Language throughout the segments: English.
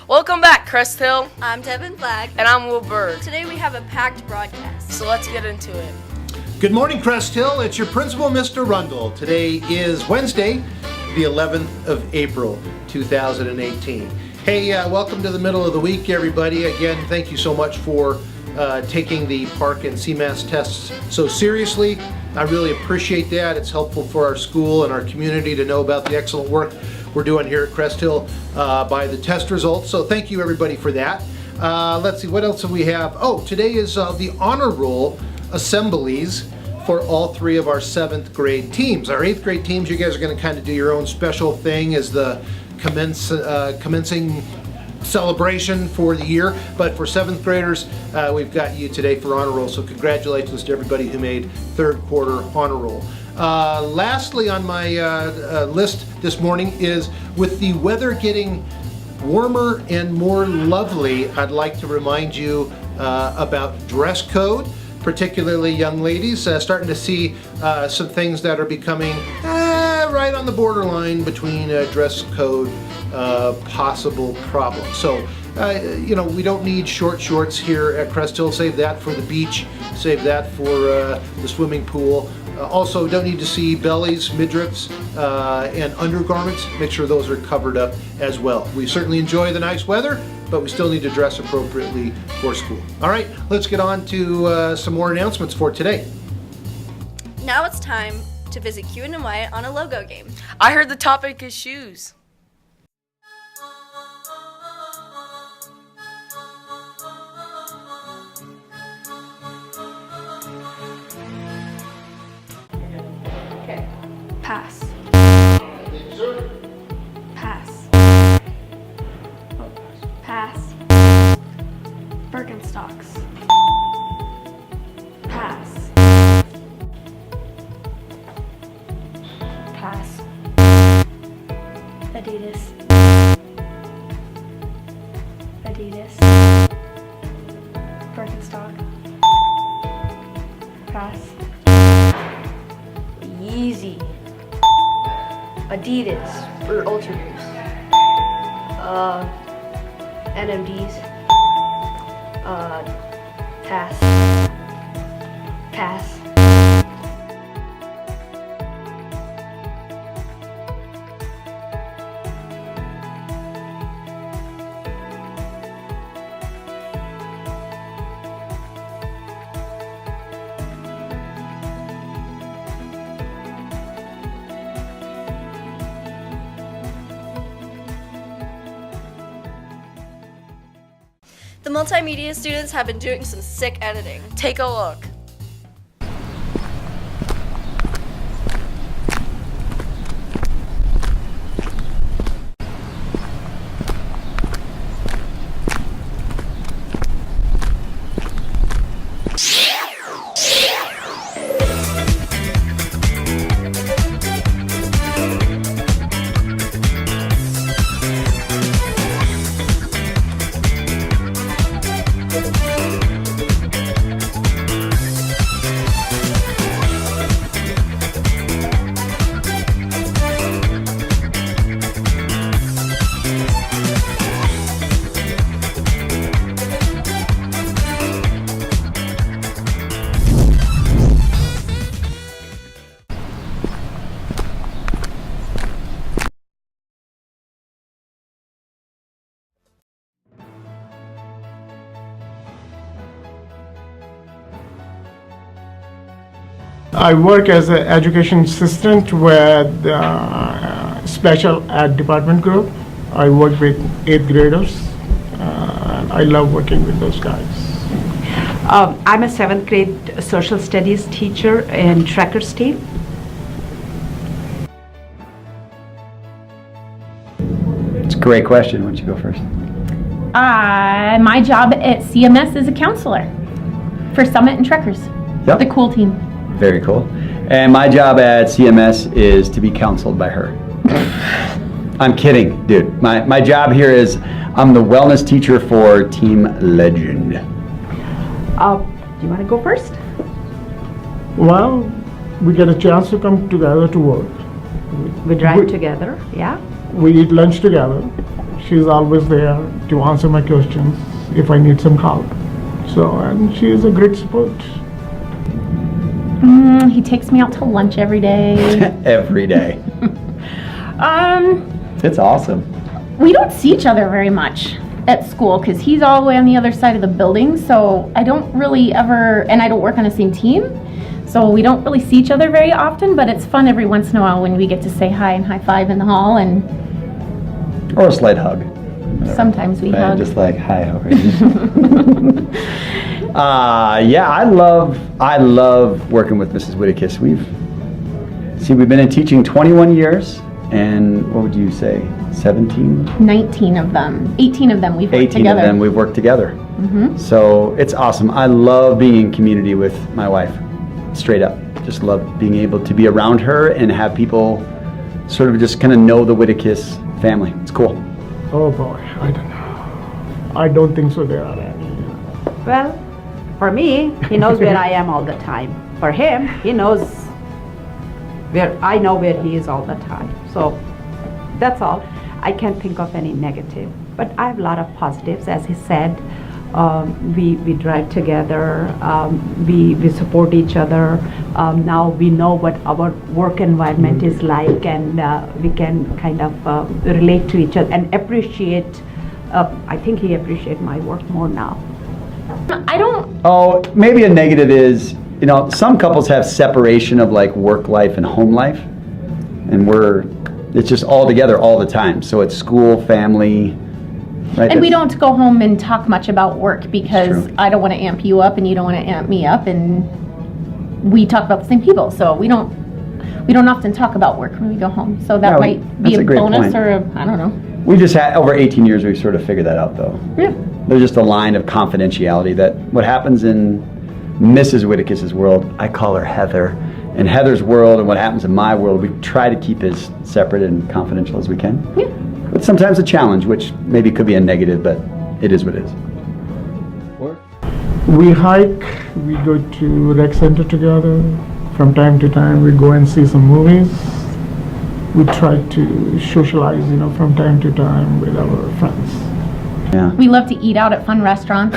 Welcome back, Crest Hill. I'm Devin Flagg. And I'm Will Bird. Today we have a packed broadcast. So let's get into it. Good morning, Crest Hill. It's your principal, Mr. Rundle. Today is Wednesday, the 11th of April, 2018. Hey, welcome to the middle of the week, everybody. Again, thank you so much for taking the PARCC and CMAS tests so seriously. I really appreciate that. It's helpful for our school and our community to know about the excellent work we're doing here at Crest Hill by the test results. So thank you, everybody, for that. Let's see, what else do we have? Oh, today is the honor roll assemblies for all three of our 7th grade teams. Our 8th grade teams, you guys are going to kind of do your own special thing as the commencing celebration for the year, but for 7th graders, we've got you today for honor roll, so congratulations to everybody who made 3rd quarter honor roll. Lastly on my list this morning is, with the weather getting warmer and more lovely, I'd like to remind you about dress code, particularly young ladies. Starting to see some things that are becoming right on the borderline between dress code possible problems. So, we don't need short shorts here at Crest Hill. Save that for the beach. Save that for the swimming pool. Also, don't need to see bellies, midriffs, and undergarments. Make sure those are covered up as well. We certainly enjoy the nice weather, but we still need to dress appropriately for school. All right, let's get on to some more announcements for today. Now it's time to visit QNY on a logo game. I heard the topic is shoes. Pass. Pass. Pass. Birkenstocks. Pass. Pass. Adidas. Adidas. Birkenstock. Pass. Yeezy. Adidas or Ultra Boost. NMDs. Pass. Pass. The multimedia students have been doing some sick editing. Take a look. I work as an education assistant with special ed department group. I work with 8th graders. I love working with those guys. I'm a 7th grade social studies teacher in Trackers team. It's a great question. Why don't you go first? My job at CMS is a counselor for Summit and Trekkers, Yep. the cool team. Very cool. And my job at CMS is to be counseled by her. I'm kidding, dude. My job here is I'm the wellness teacher for Team Legend. Do you want to go first? Well, we get a chance to come together to work. We drive together, yeah. We eat lunch together. she's always there to answer my questions if I need some help. So, and she is a great support. He takes me out to lunch every day. Every day. It's awesome. We don't see each other very much at school because he's all the way on the other side of the building. So I don't really ever, and I don't work on the same team. So we don't really see each other very often, but it's fun every once in a while when we get to say hi and high five in the hall, and Or a slight hug. sometimes we Right, hug. just like, hi, how are you? Yeah, I love working with Mrs. Whittakis. We've been in teaching 21 years, and what would you say, 17? 19 of them, 18 of them we've worked 18 together. of them we've worked together. So it's awesome. I love being in community with my wife, straight up. Just love being able to be around her and have people sort of just kind of know the Whittakis family. It's cool. Oh boy, I don't know. I don't think so there are any. Well, for me, he knows where I am all the time. For him, he knows where I know where he is all the time. So that's all. I can't think of any negative, but I have a lot of positives. As he said, we drive together, we support each other. Now we know what our work environment is like, and we can kind of relate to each other and appreciate. I think he appreciates my work more now. I don't, Oh, maybe a negative is, some couples have separation of like work life and home life, and it's just all together all the time. So it's school, family, right? and we don't go home and talk much about work because true. I don't want to amp you up and you don't want to amp me up, and we talk about the same people, so we don't often talk about work when we go home. So that Yeah, might be that's a a great bonus point. or I don't know. We just had, over 18 years, we've sort of figured that out though. Yeah. There's just a line of confidentiality that what happens in Mrs. Whittakis' world, I call her Heather, in Heather's world and what happens in my world, we try to keep as separate and confidential as we can. Yeah. But sometimes a challenge, which maybe could be a negative, but it is what it is. We hike, we go to rec center together. From time to time, we go and see some movies. We try to socialize, from time to time with our friends. Yeah. We love to eat out at fun restaurants.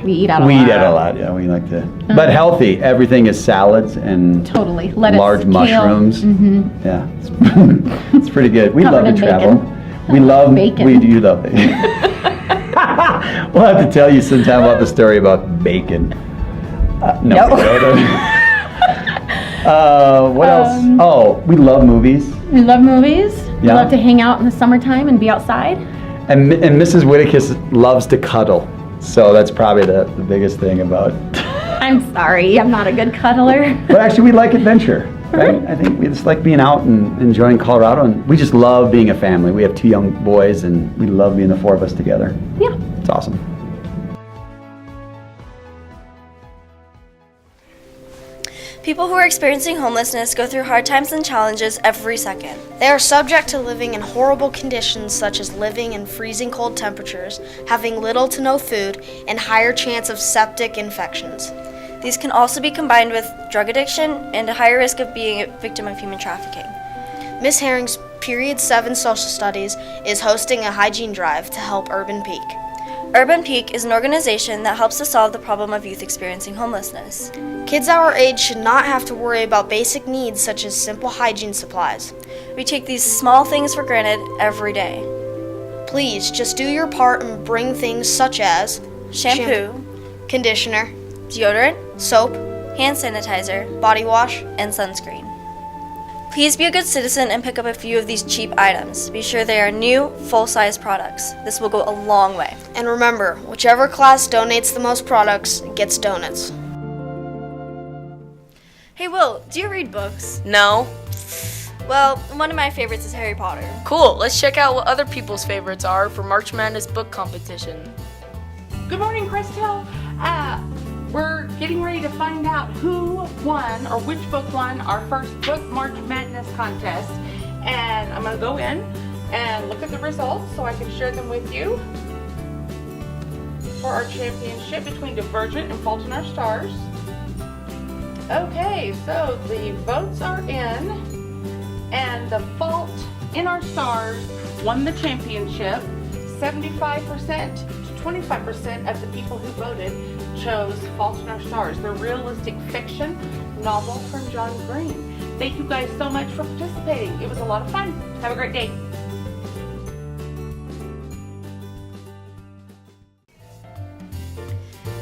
We eat out a We lot. eat out a lot, yeah, we like to. But healthy, everything is salads and Totally. Lettuce, large kale. mushrooms. Yeah, it's pretty good. We Covered love to in travel. bacon. We love, Bacon. we do love bacon. We'll have to tell you sometime about the story about bacon. No. What else? Oh, we love movies. We love movies. We Yeah. love to hang out in the summertime and be outside. And Mrs. Whittakis loves to cuddle. So that's probably the biggest thing about. I'm sorry, I'm not a good cuddler. But actually, we like adventure, right? I think we just like being out and enjoying Colorado. And we just love being a family. We have 2 young boys, and we love being the 4 of us together. Yeah. It's awesome. People who are experiencing homelessness go through hard times and challenges every second. They are subject to living in horrible conditions such as living in freezing cold temperatures, having little to no food, and higher chance of septic infections. These can also be combined with drug addiction and a higher risk of being a victim of human trafficking. Miss Herring's Period 7 Social Studies is hosting a hygiene drive to help Urban Peak. Urban Peak is an organization that helps to solve the problem of youth experiencing homelessness. Kids our age should not have to worry about basic needs such as simple hygiene supplies. We take these small things for granted every day. Please just do your part and bring things such as Shampoo, conditioner, deodorant, soap, hand sanitizer, body wash. and sunscreen. Please be a good citizen and pick up a few of these cheap items. Be sure they are new, full-size products. This will go a long way. And remember, whichever class donates the most products gets donuts. Hey Will, do you read books? No? Well, one of my favorites is Harry Potter. Cool. Let's check out what other people's favorites are for March Madness book competition. Good morning, Crystal. We're getting ready to find out who won or which book won our first book March Madness contest. And I'm going to go in and look at the results so I can share them with you for our championship between Divergent and Fault in Our Stars. Okay, so the votes are in, and the Fault in Our Stars won the championship. 75% to 25% of the people who voted chose Fault in Our Stars, the realistic fiction novel from John Green. Thank you guys so much for participating. It was a lot of fun. Have a great day.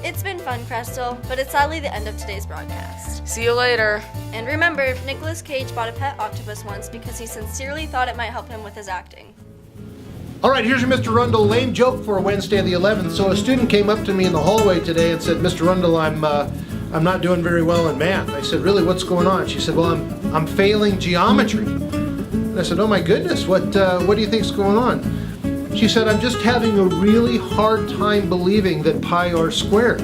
It's been fun, Crestel, but it's sadly the end of today's broadcast. See you later. And remember, Nicolas Cage bought a pet octopus once because he sincerely thought it might help him with his acting. All right, here's your Mr. Rundle lame joke for Wednesday the 11th. So a student came up to me in the hallway today and said, "Mr. Rundle, I'm not doing very well in math." I said, "Really, what's going on?" She said, "Well, I'm failing geometry." And I said, "Oh my goodness, what do you think's going on?" She said, "I'm just having a really hard time believing that pi r squared."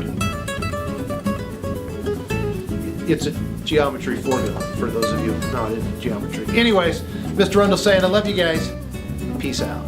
It's a geometry formula for those of you not into geometry. Anyways, Mr. Rundle saying, I love you guys. Peace out.